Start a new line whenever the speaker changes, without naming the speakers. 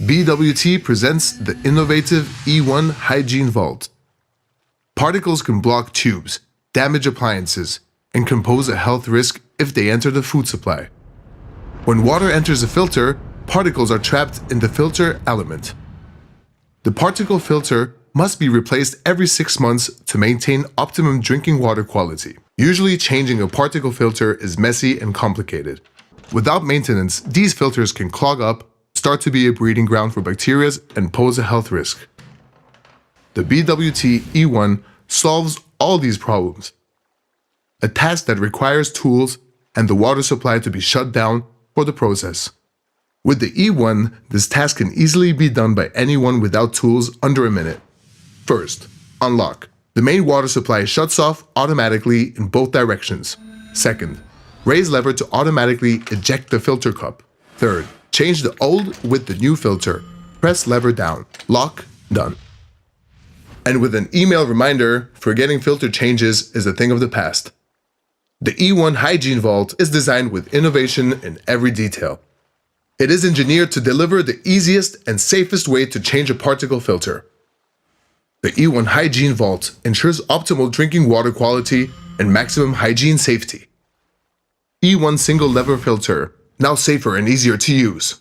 BWT presents the innovative E1 Hygiene Vault. Particles can block tubes, damage appliances, and can pose a health risk if they enter the food supply. When water enters a filter, particles are trapped in the filter element. The particle filter must be replaced every 6 months to maintain optimum drinking water quality. Usually, changing a particle filter is messy and complicated. Without maintenance, these filters can clog up, start to be a breeding ground for bacteria, and pose a health risk. The BWT E1 solves all these problems. A task that requires tools and the water supply to be shut down for the process. With the E1, this task can easily be done by anyone without tools under a minute. First, unlock. The main water supply shuts off automatically in both directions. Second, raise lever to automatically eject the filter cup. Third, change the old with the new filter. Press lever down. Lock. Done. And with an email reminder, forgetting filter changes is a thing of the past. The E1 Hygiene Vault is designed with innovation in every detail. It is engineered to deliver the easiest and safest way to change a particle filter. The E1 Hygiene Vault ensures optimal drinking water quality and maximum hygiene safety. E1 single lever filter, now safer and easier to use.